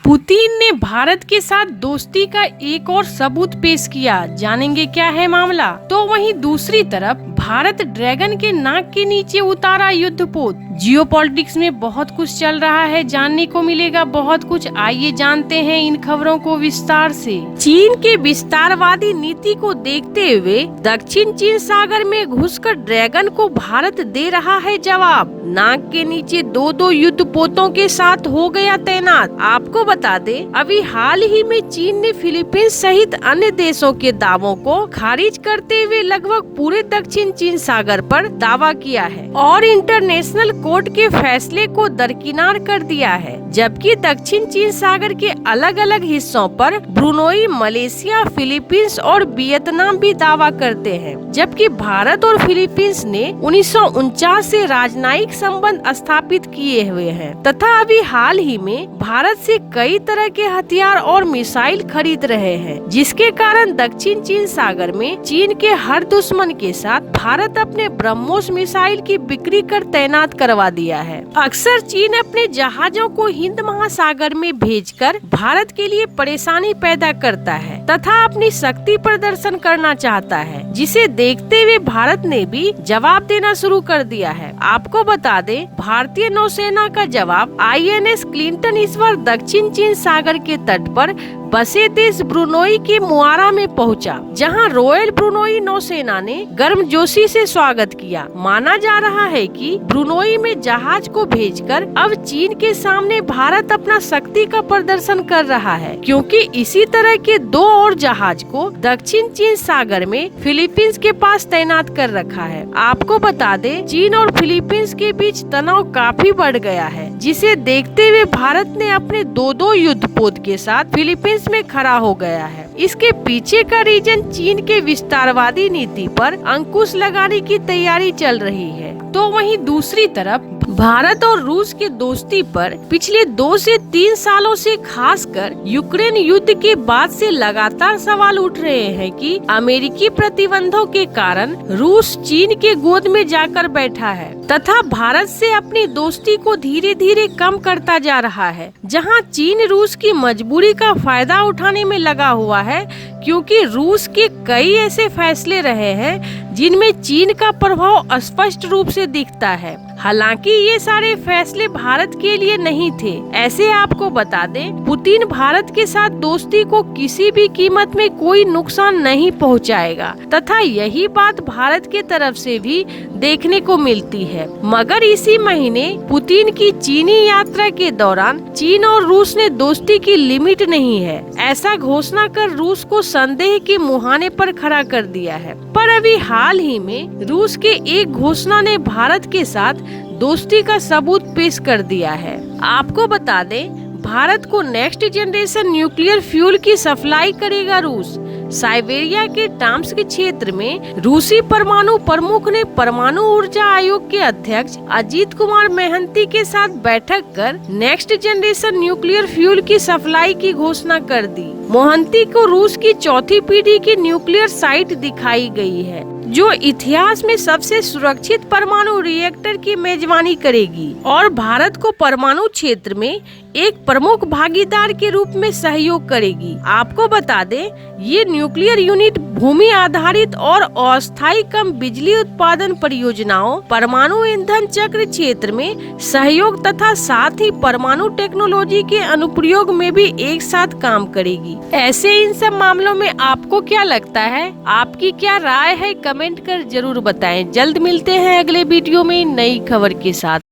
Putin ने भारत के साथ दोस्ती का एक और सबूत पेश किया। जानेंगे क्या है मामला। तो वहीं दूसरी तरफ भारत ड्रैगन के नाक के नीचे उतारा युद्धपोत। जियोपॉलिटिक्स में बहुत कुछ चल रहा है, जानने को मिलेगा बहुत कुछ। आइए जानते हैं इन खबरों को विस्तार से। चीन के विस्तारवादी नीति को देखते हुए दक्षिण चीन सागर में घुसकर ड्रैगन को भारत दे रहा है जवाब। नाक के नीचे दो युद्धपोतों के साथ हो गया तैनात। आपको बता दे, अभी हाल ही में चीन ने फिलीपींस सहित अन्य देशों के दावों को खारिज करते हुए लगभग पूरे दक्षिण चीन सागर पर दावा किया है और इंटरनेशनल कोर्ट के फैसले को दरकिनार कर दिया है। जबकि दक्षिण चीन सागर के अलग अलग हिस्सों पर ब्रुनोई, मलेशिया, फिलीपींस और वियतनाम भी दावा करते हैं। जबकि भारत और फिलीपींस ने 1949 से राजनयिक संबंध स्थापित किए हुए हैं तथा अभी हाल ही में भारत से कई तरह के हथियार और मिसाइल खरीद रहे हैं, जिसके कारण दक्षिण चीन सागर में चीन के हर दुश्मन के साथ भारत अपने ब्रह्मोस मिसाइल की बिक्री कर तैनात करवा दिया है। अक्सर चीन अपने जहाजों को हिंद महासागर में भेजकर भारत के लिए परेशानी पैदा करता है तथा अपनी शक्ति प्रदर्शन करना चाहता है, जिसे देखते हुए भारत ने भी जवाब देना शुरू कर दिया है। आपको बता दे, भारतीय नौसेना का जवाब INS क्लिंटन इस बार दक्षिण चीन सागर के तट पर बसे देश ब्रुनोई के मुआरा में पहुंचा, जहां रॉयल ब्रुनोई नौसेना ने गर्मजोशी से स्वागत किया। माना जा रहा है कि ब्रुनोई में जहाज को भेजकर अब चीन के सामने भारत अपना शक्ति का प्रदर्शन कर रहा है, क्योंकि इसी तरह के 2 और जहाज को दक्षिण चीन सागर में फिलीपींस के पास तैनात कर रखा है। आपको बता दे, चीन और फिलीपींस के बीच तनाव काफी बढ़ गया है, जिसे देखते हुए भारत ने अपने 2 युद्धपोत के साथ फिलीपींस में खड़ा हो गया है। इसके पीछे का रीजन चीन के विस्तारवादी नीति पर अंकुश लगाने की तैयारी चल रही है। तो वहीं दूसरी तरफ भारत और रूस के दोस्ती पर पिछले 2 से 3 सालों से खासकर यूक्रेन युद्ध के बाद से लगातार सवाल उठ रहे हैं कि अमेरिकी प्रतिबंधों के कारण रूस चीन के गोद में जाकर बैठा है तथा भारत से अपनी दोस्ती को धीरे धीरे कम करता जा रहा है। जहां चीन रूस की मजबूरी का फायदा उठाने में लगा हुआ है, क्योंकि रूस के कई ऐसे फैसले रहे हैं जिनमें चीन का प्रभाव स्पष्ट रूप से दिखता है। हालांकि ये सारे फैसले भारत के लिए नहीं थे। ऐसे आपको बता दें, पुतिन भारत के साथ दोस्ती को किसी भी कीमत में कोई नुकसान नहीं पहुंचाएगा तथा यही बात भारत के तरफ से भी देखने को मिलती है। मगर इसी महीने पुतिन की चीनी यात्रा के दौरान चीन और रूस ने दोस्ती की लिमिट नहीं है ऐसा घोषणा कर रूस को संदेह के मुहाने पर खड़ा कर दिया है। पर अभी हाल ही में रूस के एक घोषणा ने भारत के साथ दोस्ती का सबूत पेश कर दिया है। आपको बता दें, भारत को नेक्स्ट जनरेशन न्यूक्लियर फ्यूल की सप्लाई करेगा रूस। साइबेरिया के टाम्स्क क्षेत्र में रूसी परमाणु प्रमुख ने परमाणु ऊर्जा आयोग के अध्यक्ष अजीत कुमार मेहंती के साथ बैठक कर नेक्स्ट जनरेशन न्यूक्लियर फ्यूल की सप्लाई की घोषणा कर दी। मोहंती को रूस की 4थी पीढ़ी की न्यूक्लियर साइट दिखाई गई है, जो इतिहास में सबसे सुरक्षित परमाणु रिएक्टर की मेजबानी करेगी और भारत को परमाणु क्षेत्र में एक प्रमुख भागीदार के रूप में सहयोग करेगी। आपको बता दें, ये न्यूक्लियर यूनिट भूमि आधारित और अस्थायी कम बिजली उत्पादन परियोजनाओं, परमाणु ईंधन चक्र क्षेत्र में सहयोग तथा साथ ही परमाणु टेक्नोलॉजी के अनुप्रयोग में भी एक साथ काम करेगी। ऐसे इन सब मामलों में आपको क्या लगता है? आपकी क्या राय है? कमेंट कर जरूर बताएं। जल्द मिलते हैं अगले वीडियो में नई खबर के साथ।